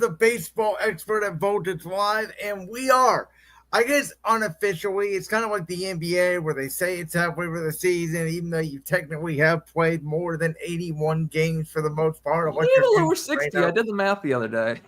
The baseball expert at Voltage Live, and we are, I guess, unofficially, it's kind of like the NBA where they say it's halfway through the season, even though you technically have played more than 81 games for the most part of what you're little doing over right 60. now. I did the math the other day.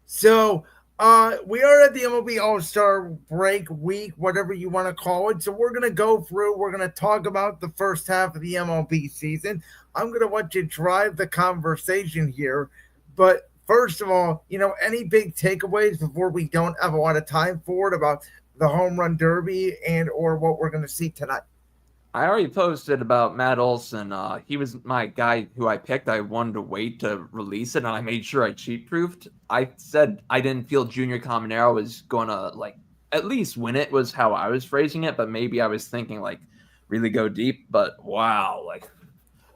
So, we are at the MLB All-Star break week, whatever you want to call it. So we're going to go through, we're going to talk about the first half of the MLB season. I'm going to let you drive the conversation here. But first of all, any big takeaways before we don't have a lot of time for it about the home run derby and or what we're going to see tonight? I already posted about Matt Olson. He was my guy who I picked. I wanted to wait to release it, and I made sure I cheat-proofed. I said I didn't feel Junior Caminero was going to, at least win it was how I was phrasing it, but maybe I was thinking, really go deep. But, wow,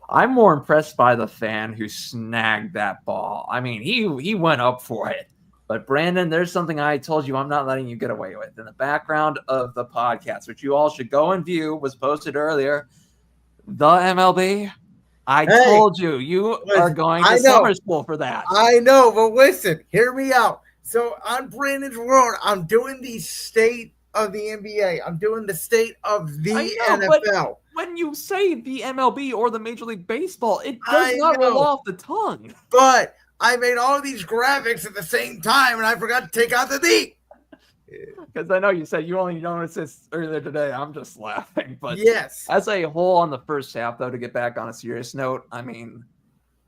I'm more impressed by the fan who snagged that ball. I mean, he went up for it. But Brandon, there's something I told you I'm not letting you get away with. In the background of the podcast, which you all should go and view, was posted earlier. The MLB. I told you are going to summer school for that. I know, but listen, hear me out. So on Brandon's world, I'm doing the state of the NBA. I'm doing the state of the NFL. But when you say the MLB or the Major League Baseball, it does not roll off the tongue. But I made all these graphics at the same time, and I forgot to take out the D. Because I know you said you only noticed this earlier today. I'm just laughing. But yes, as a whole on the first half, though, to get back on a serious note, I mean,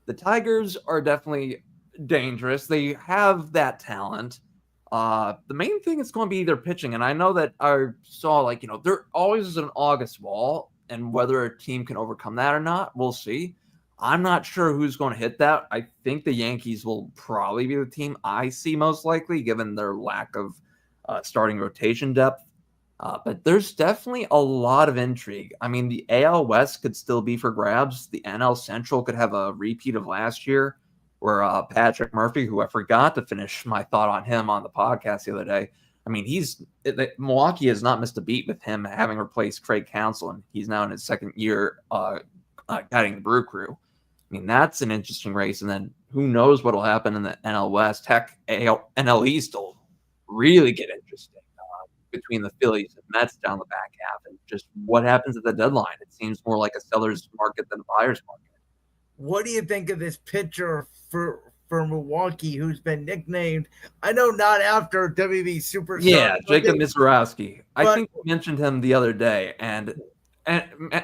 the Tigers are definitely dangerous. They have that talent. The main thing is going to be their pitching. And I know that I saw, there always is an August wall, and whether a team can overcome that or not, we'll see. I'm not sure who's going to hit that. I think the Yankees will probably be the team I see most likely, given their lack of starting rotation depth. But there's definitely a lot of intrigue. I mean, the AL West could still be for grabs. The NL Central could have a repeat of last year, where Patrick Murphy, who I forgot to finish my thought on him on the podcast the other day. I mean, Milwaukee has not missed a beat with him having replaced Craig Counsell, and he's now in his second year guiding the Brew Crew. I mean, that's an interesting race. And then who knows what will happen in the NL West. Heck, NL East will really get interesting between the Phillies and Mets down the back half. And just what happens at the deadline. It seems more like a seller's market than a buyer's market. What do you think of this pitcher for Milwaukee who's been nicknamed, I know not after WB superstar. Yeah, Jacob Mizorowski. I think we mentioned him the other day. And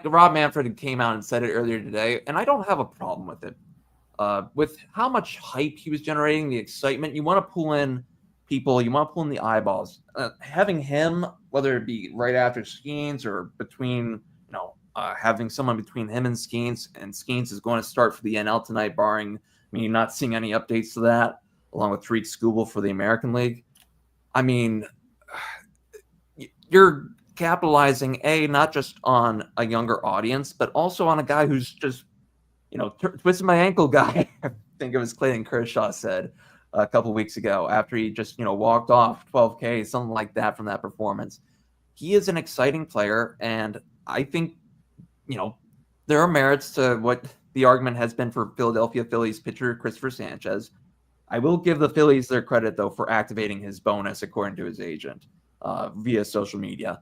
Rob Manfred came out and said it earlier today, and I don't have a problem with it. With how much hype he was generating, the excitement, you want to pull in people, you want to pull in the eyeballs. Having him, whether it be right after Skeens or between, having someone between him and Skeens is going to start for the NL tonight, barring me not seeing any updates to that, along with Tariq Skubal for the American League. I mean, you're capitalizing not just on a younger audience, but also on a guy who's just, twisted my ankle guy. I think it was Clayton Kershaw said a couple weeks ago after he just, walked off 12K, something like that from that performance. He is an exciting player. And I think, there are merits to what the argument has been for Philadelphia Phillies pitcher Christopher Sanchez. I will give the Phillies their credit, though, for activating his bonus, according to his agent, via social media.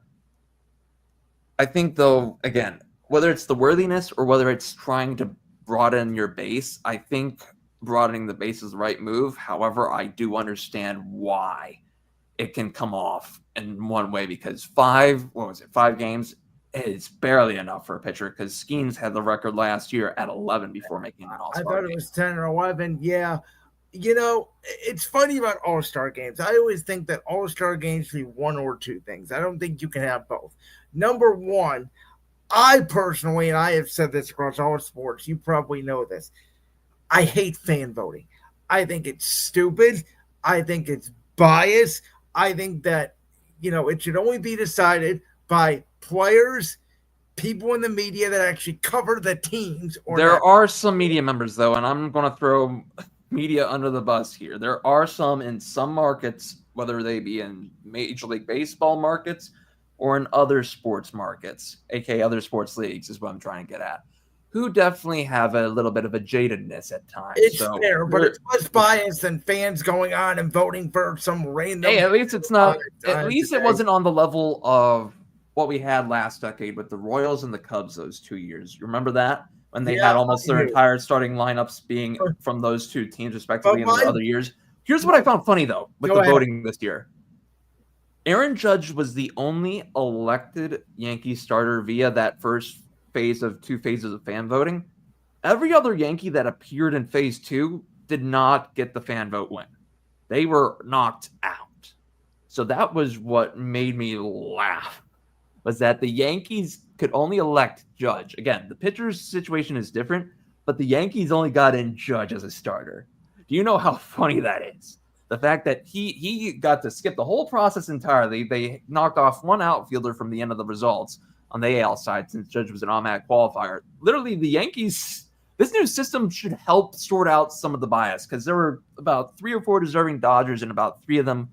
I think, though, again, whether it's the worthiness or whether it's trying to broaden your base, I think broadening the base is the right move. However, I do understand why it can come off in one way, because 5 games is barely enough for a pitcher, because Skeens had the record last year at 11 before making an All-Star I thought it was 10 or 11. Yeah. It's funny about All-Star games. I always think that All-Star games should be one or two things. I don't think you can have both. Number one, I personally, and I have said this across all sports, you probably know this, I hate fan voting. I think it's stupid. I think it's biased. I think that, it should only be decided by players, people in the media that actually cover the teams. There are some media members, though, and I'm going to throw media under the bus here. There are some in some markets, whether they be in Major League Baseball markets or in other sports markets, aka other sports leagues, is what I'm trying to get at, who definitely have a little bit of a jadedness at times. It's So fair, but it's less biased than fans going on and voting for some random. Hey, at least it's not. At least today. it wasn't on the level of what we had last decade with the Royals and the Cubs those 2 years. You remember that? When they had almost their entire starting lineups being from those two teams, respectively, in the other years. Here's what I found funny, though, with the voting this year. Aaron Judge was the only elected Yankee starter via that first phase of 2 phases of fan voting. Every other Yankee that appeared in phase 2 did not get the fan vote win. They were knocked out. So that was what made me laugh, was that the Yankees could only elect Judge. Again, the pitcher's situation is different, but the Yankees only got in Judge as a starter. Do you know how funny that is? The fact that he got to skip the whole process entirely. They knocked off one outfielder from the end of the results on the AL side since Judge was an automatic qualifier. Literally, the Yankees, this new system should help sort out some of the bias, because there were about 3 or 4 deserving Dodgers, and about 3 of them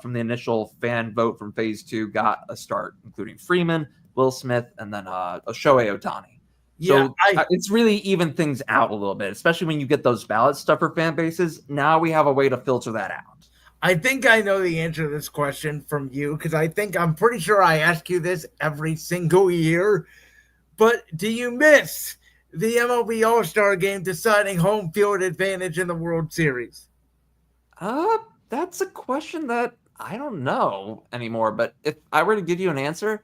from the initial fan vote from phase 2 got a start, including Freeman, Will Smith, and then Shohei Ohtani. So it's really even things out a little bit, especially when you get those ballot stuffer fan bases. Now we have a way to filter that out. I think I know the answer to this question from you, because I'm pretty sure I ask you this every single year. But do you miss the MLB All-Star Game deciding home field advantage in the World Series? That's a question that I don't know anymore. But if I were to give you an answer,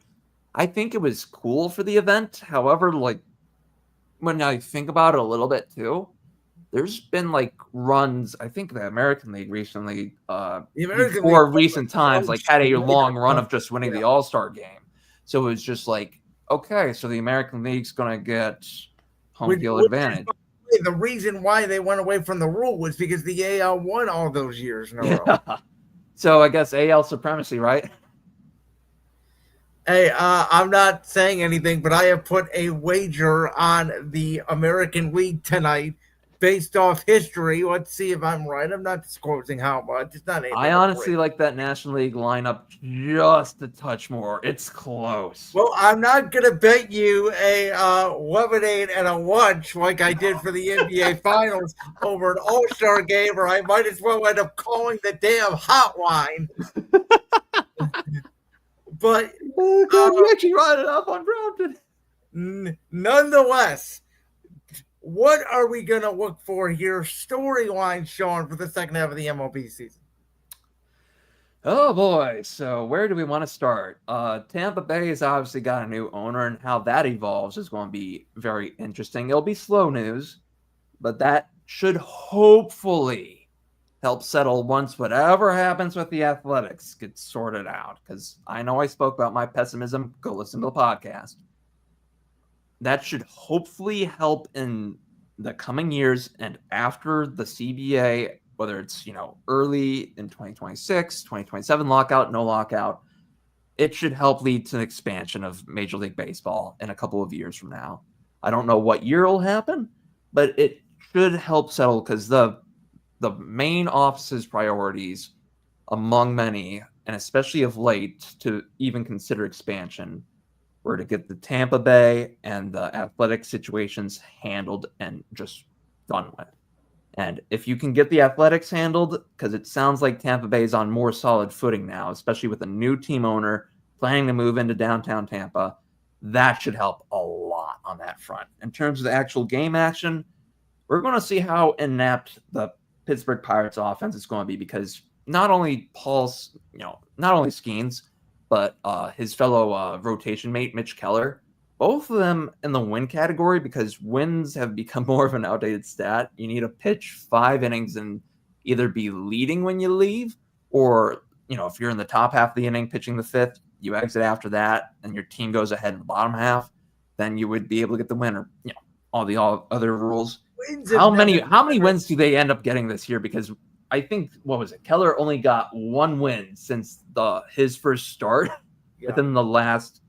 I think it was cool for the event. However, like, when I think about it a little bit too, there's been like runs. I think the American League recently, before recent times, like had a long run of just winning the All-Star Game. So it was just like, okay, so the American League's going to get home field advantage. The reason why they went away from the rule was because the AL won all those years in a row. So I guess AL supremacy, right? Hey, I'm not saying anything, but I have put a wager on the American League tonight based off history. Let's see if I'm right. I'm not disclosing how much. It's not anything. I honestly like that National League lineup just a touch more. It's close. Well, I'm not going to bet you a lemonade and a lunch like I did for the NBA Finals over an All-Star Game, or I might as well end up calling the damn hotline. But you actually brought it up unprompted. Nonetheless, what are we going to look for here, storyline, Sean, for the second half of the MLB season? Oh, boy. So where do we want to start? Tampa Bay has obviously got a new owner, and how that evolves is going to be very interesting. It'll be slow news, but that should hopefully help settle once whatever happens with the Athletics gets sorted out. Because I know I spoke about my pessimism. Go listen to the podcast. That should hopefully help in the coming years and after the CBA, whether it's, early in 2026, 2027 lockout, no lockout. It should help lead to an expansion of Major League Baseball in a couple of years from now. I don't know what year will happen, but it should help settle, because the main office's priorities, among many, and especially of late, to even consider expansion, were to get the Tampa Bay and the athletic situations handled and just done with. And if you can get the Athletics handled, because it sounds like Tampa Bay is on more solid footing now, especially with a new team owner planning to move into downtown Tampa, that should help a lot on that front. In terms of the actual game action, we're going to see how inept the Pittsburgh Pirates offense is going to be, because not only Skeens, but his fellow rotation mate, Mitch Keller, both of them in the win category, because wins have become more of an outdated stat. You need to pitch 5 innings and either be leading when you leave, or, if you're in the top half of the inning pitching the 5th, you exit after that and your team goes ahead in the bottom half, then you would be able to get the win, or, all the other rules. How many wins do they end up getting this year? Because I think, Keller only got 1 win since his first start within the last,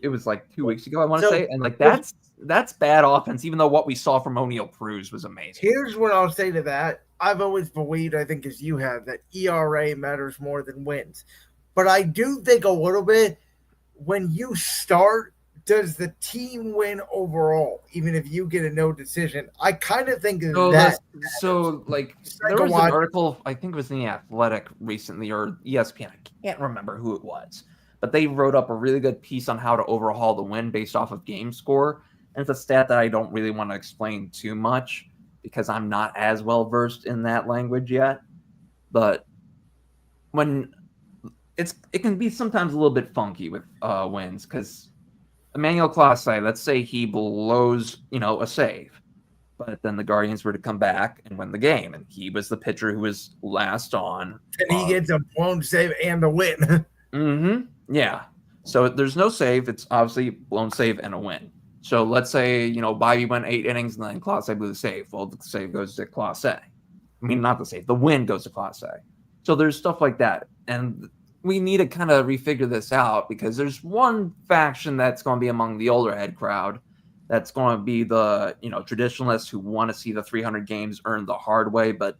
it was like 2 weeks ago, I want to say. And like that's bad offense, even though what we saw from O'Neal Cruz was amazing. Here's what I'll say to that. I've always believed, I think as you have, that ERA matters more than wins. But I do think a little bit when you start does the team win overall, even if you get a no decision? I kind of think So that like there was an psychological. article, I think it was in the Athletic recently or ESPN. I can't remember who it was, but they wrote up a really good piece on how to overhaul the win based off of game score. And it's a stat that I don't really want to explain too much because I'm not as well versed in that language yet. But when it can be sometimes a little bit funky with wins because Emmanuel Clase, let's say he blows, a save, but then the Guardians were to come back and win the game, and he was the pitcher who was last on. And he gets a blown save and the win. Yeah. So there's no save. It's obviously blown save and a win. So let's say, Bobby went 8 innings and then Clase blew the save. Well, the save goes to Clase. I mean, not the save. The win goes to Clase. So there's stuff like that. And we need to kind of refigure this out because there's one faction that's going to be among the older head crowd that's going to be the traditionalists who want to see the 300 games earned the hard way. But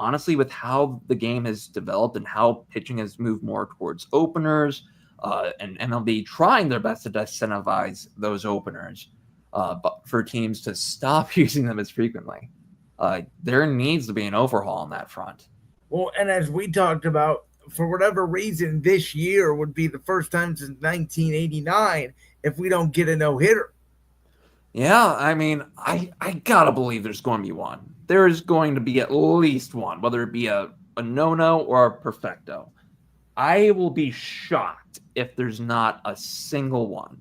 honestly, with how the game has developed and how pitching has moved more towards openers and MLB trying their best to disincentivize those openers, but for teams to stop using them as frequently, there needs to be an overhaul on that front. Well, and as we talked about, for whatever reason, this year would be the first time since 1989 if we don't get a no-hitter. Yeah, I mean, I gotta believe there's going to be one. There is going to be at least one, whether it be a no-no or a perfecto. I will be shocked if there's not a single one.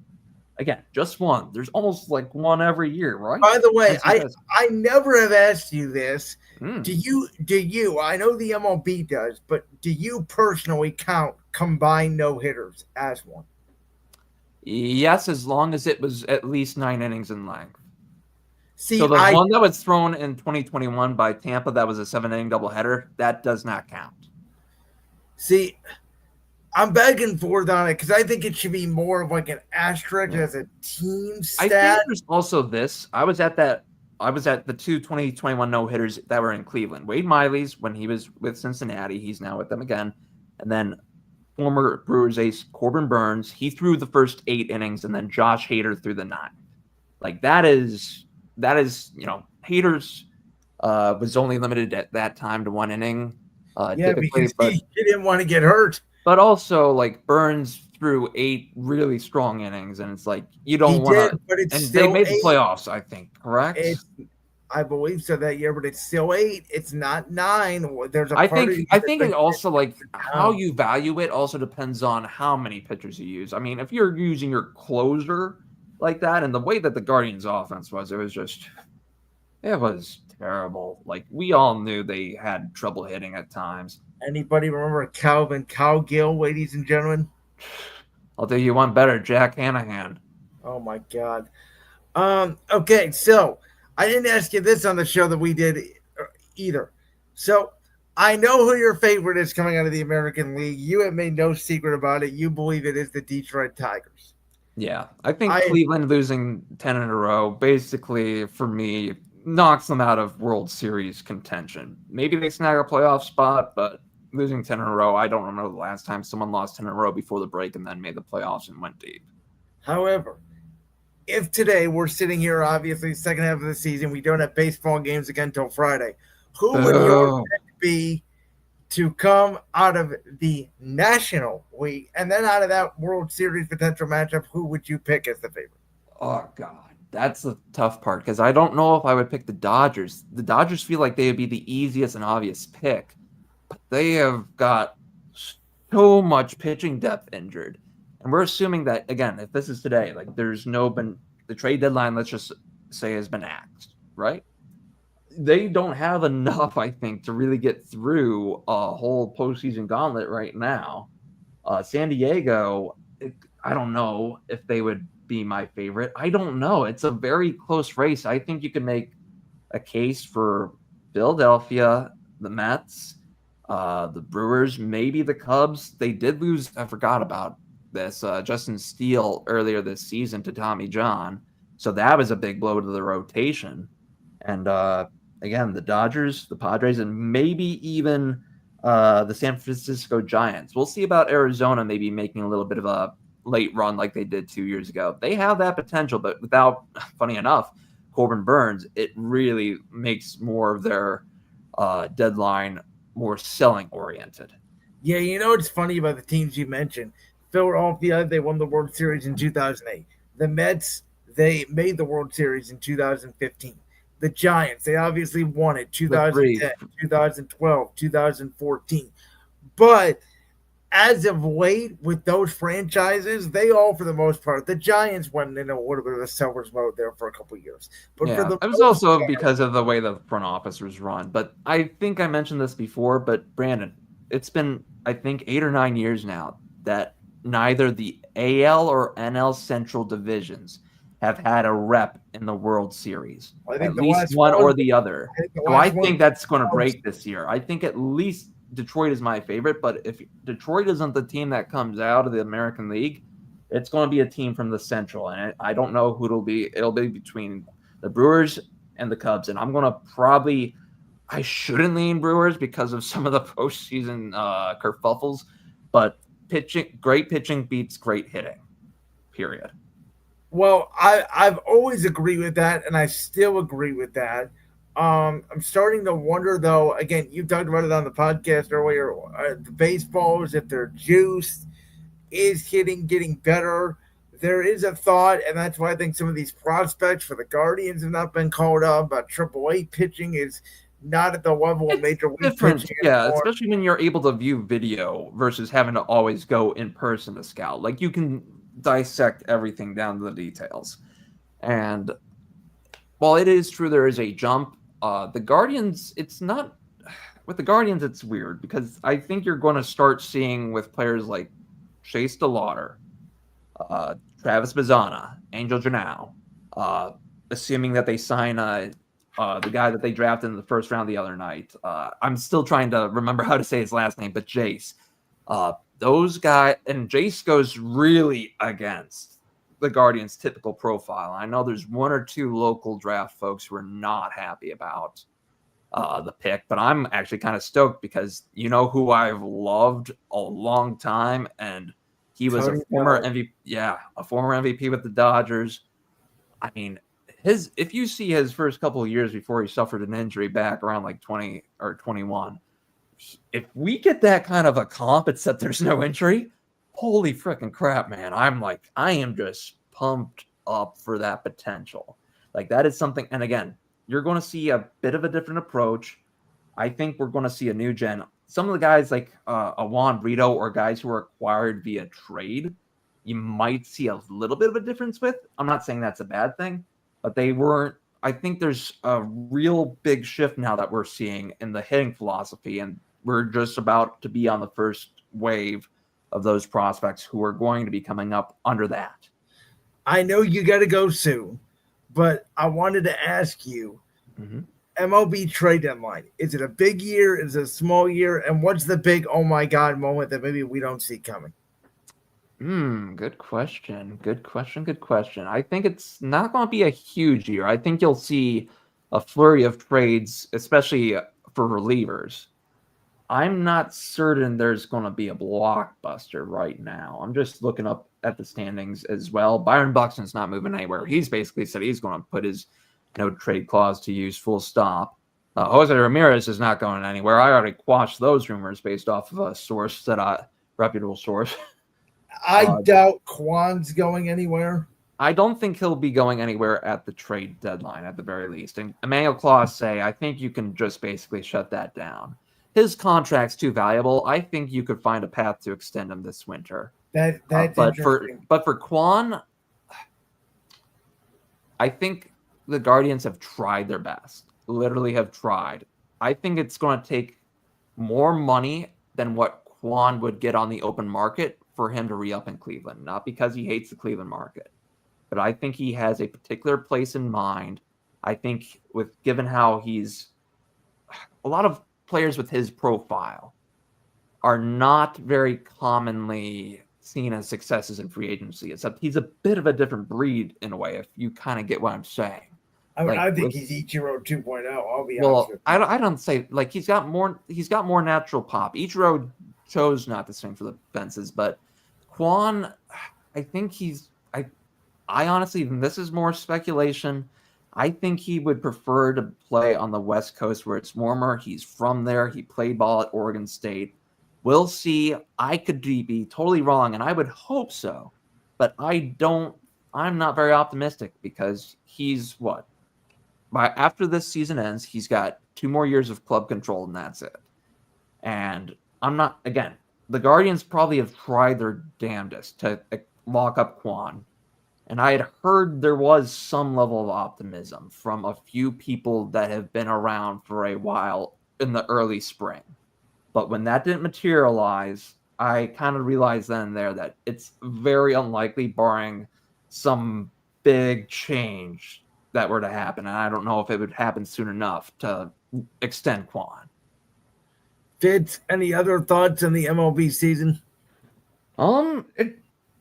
Again, just one. There's almost like one every year, right? By the way, I never have asked you this. Do you? I know the MLB does, but do you personally count combined no-hitters as one? Yes, as long as it was at least 9 innings in length. See, so the one that was thrown in 2021 by Tampa, that was a 7-inning doubleheader, that does not count. See, I'm back and forth on it because I think it should be more of like an asterisk as a team stat. I think there's also this. I was at the 2 2021 no-hitters that were in Cleveland. Wade Miley's when he was with Cincinnati. He's now with them again. And then former Brewers ace Corbin Burns, he threw the first 8 innings, and then Josh Hader threw the 9. Like that is Hader's was only limited at that time to 1 inning. Because he didn't want to get hurt. But also, like Burns threw 8 really strong innings, and it's like you don't want to. But it's and still they made 8. the playoffs, I think. Correct? I believe so that year, but it's still 8. It's not 9. There's a. I think it also like how you value it also depends on how many pitchers you use. I mean, if you're using your closer like that, and the way that the Guardians' offense was, it was terrible. Like we all knew they had trouble hitting at times. Anybody remember Calvin Cowgill, ladies and gentlemen? I'll do you one better, Jack Hanahan. Oh my God. Okay, so I didn't ask you this on the show that we did either. So I know who your favorite is coming out of the American League. You have made no secret about it. You believe it is the Detroit Tigers. Yeah, I think Cleveland losing 10 in a row basically, for me, knocks them out of World Series contention. Maybe they snag a playoff spot, but losing 10 in a row, I don't remember the last time someone lost 10 in a row before the break and then made the playoffs and went deep. However, if today we're sitting here, obviously, second half of the season, we don't have baseball games again until Friday, who would your pick be to come out of the National League? And then out of that World Series potential matchup, who would you pick as the favorite? Oh, God. That's the tough part because I don't know if I would pick the Dodgers. The Dodgers feel like they would be the easiest and obvious pick, but they have got so much pitching depth injured. And we're assuming that, again, if this is today, like there's been the trade deadline, let's just say, has been axed, right? They don't have enough, I think, to really get through a whole postseason gauntlet right now. San Diego, I don't know if they would be my favorite. I don't know. It's a very close race. I think you can make a case for Philadelphia, the Mets, the Brewers, maybe the Cubs. They did lose, I forgot about this, Justin Steele earlier this season to Tommy John. So that was a big blow to the rotation. And again, the Dodgers, the Padres, and maybe even the San Francisco Giants. We'll see about Arizona maybe making a little bit of a late run like they did 2 years ago. They have that potential, but without, funny enough, Corbin Burns, it really makes more of their deadline more selling oriented. Yeah, it's funny about the teams you mentioned. Philadelphia, they won the World Series in 2008. The Mets, they made the World Series in 2015. The Giants, they obviously won it 2010, 2012, 2014. But as of late, with those franchises, they all, for the most part, the Giants went in a little bit of a seller's mode there for a couple of years. But yeah, it was also because of the way the front office was run. But I think I mentioned this before, but Brandon, it's been, I think, 8 or 9 years now that neither the AL or NL Central divisions have had a rep in the World Series. At least one or the other. I think that's going to break this year. I think at least Detroit is my favorite, but if Detroit isn't the team that comes out of the American League, it's going to be a team from the Central, and I don't know who it'll be. It'll be between the Brewers and the Cubs, and I'm going to I shouldn't lean Brewers because of some of the postseason kerfuffles, but great pitching beats great hitting, period. Well, I've always agreed with that, and I still agree with that. I'm starting to wonder, though, again, you talked about it on the podcast earlier, the baseballs, if they're juiced, is hitting getting better? There is a thought, and that's why I think some of these prospects for the Guardians have not been called up, but AAA pitching is not at the level of Major League pitching anymore. Especially when you're able to view video versus having to always go in person to scout. Like, you can dissect everything down to the details. And while it is true there is a jump, the Guardians, it's weird because I think you're going to start seeing with players like Chase DeLauder, Travis Bazzana, Angel Janau, assuming that they sign the guy that they drafted in the first round the other night. I'm still trying to remember how to say his last name, but Jace. Those guys, and Jace goes really against the Guardians' typical profile. I know there's one or two local draft folks who are not happy about the pick, but I'm actually kind of stoked because you know who I've loved a long time, and he was a former MVP. Yeah, a former MVP with the Dodgers. I mean, if you see his first couple of years before he suffered an injury back around like 20 or 21, if we get that kind of a comp except there's no injury, holy freaking crap, man. I am just pumped up for that potential. Like, that is something. And again, you're going to see a bit of a different approach. I think we're going to see a new gen. Some of the guys like a Juan Brito or guys who are acquired via trade, you might see a little bit of a difference with. I'm not saying that's a bad thing, but they weren't. I think there's a real big shift now that we're seeing in the hitting philosophy, and we're just about to be on the first wave of those prospects who are going to be coming up under that. I know you got to go soon, but I wanted to ask you, MLB trade deadline. Is it a big year? Is it a small year? And what's the big, oh my God moment that maybe we don't see coming? Good question. I think it's not going to be a huge year. I think you'll see a flurry of trades, especially for relievers. I'm not certain there's going to be a blockbuster right now. I'm just looking up at the standings as well. Byron Buxton's not moving anywhere. He's basically said he's going to put his no trade clause to use, full stop. Jose Ramirez is not going anywhere. I already quashed those rumors based off of a source reputable source. I doubt Kwan's going anywhere. I don't think he'll be going anywhere at the trade deadline at the very least. And Emmanuel Clase, I think you can just basically shut that down. His contract's too valuable. I think you could find a path to extend him this winter. That's but for Kwan, I think the Guardians have tried their best. Literally have tried. I think it's going to take more money than what Kwan would get on the open market for him to re-up in Cleveland. Not because he hates the Cleveland market, but I think he has a particular place in mind. I think given how he's a lot of players with his profile are not very commonly seen as successes in free agency, except he's a bit of a different breed in a way, if you kind of get what I'm saying. I think he's Ichiro 2.0. I'll be honest with you. I don't say like he's got more natural pop. Ichiro chose not to swing for the fences, but Kwan, think I honestly, and this is more speculation, I think he would prefer to play on the West Coast where it's warmer. He's from there. He played ball at Oregon State. We'll see. I could be totally wrong, and I would hope so. But I'm not very optimistic because he's what? After this season ends, he's got 2 more years of club control, and that's it. And the Guardians probably have tried their damnedest to lock up Quan. And I had heard there was some level of optimism from a few people that have been around for a while in the early spring. But when that didn't materialize, I kind of realized then and there that it's very unlikely, barring some big change that were to happen. And I don't know if it would happen soon enough to extend Quan. Fitz, any other thoughts on the MLB season?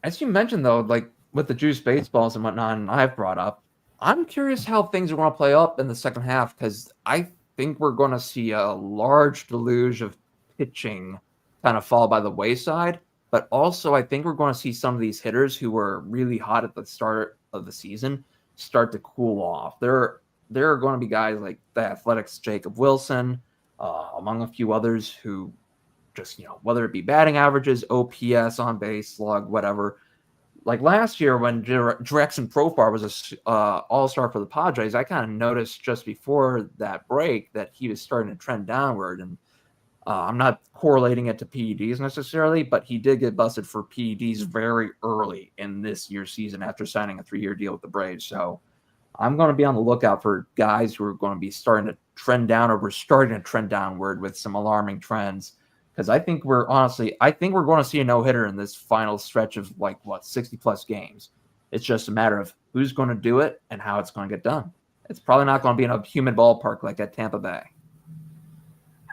As you mentioned, though, like with the juice baseballs and whatnot, and I've brought up, I'm curious how things are going to play up in the second half because I think we're going to see a large deluge of pitching kind of fall by the wayside. But also, I think we're going to see some of these hitters who were really hot at the start of the season start to cool off. There are going to be guys like the Athletics' Jacob Wilson, among a few others who just, whether it be batting averages, OPS, on base, slug, whatever. Like last year when Jackson Profar was a all-star for the Padres, I kind of noticed just before that break that he was starting to trend downward. And I'm not correlating it to PEDs necessarily, but he did get busted for PEDs very early in this year's season after signing a 3-year deal with the Braves. So I'm going to be on the lookout for guys who are going to be starting to trend down, or we're starting to trend downward with some alarming trends. Because I think we're going to see a no-hitter in this final stretch of 60-plus games. It's just a matter of who's going to do it and how it's going to get done. It's probably not going to be in a humid ballpark like at Tampa Bay.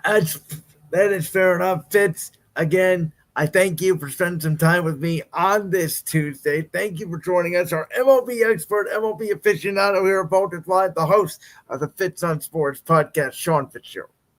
That is fair enough, Fitz. Again, I thank you for spending some time with me on this Tuesday. Thank you for joining us, our MLB expert, MLB aficionado here at Voltage Live, the host of the Fitz on Sports Podcast, Sean Fitzgerald.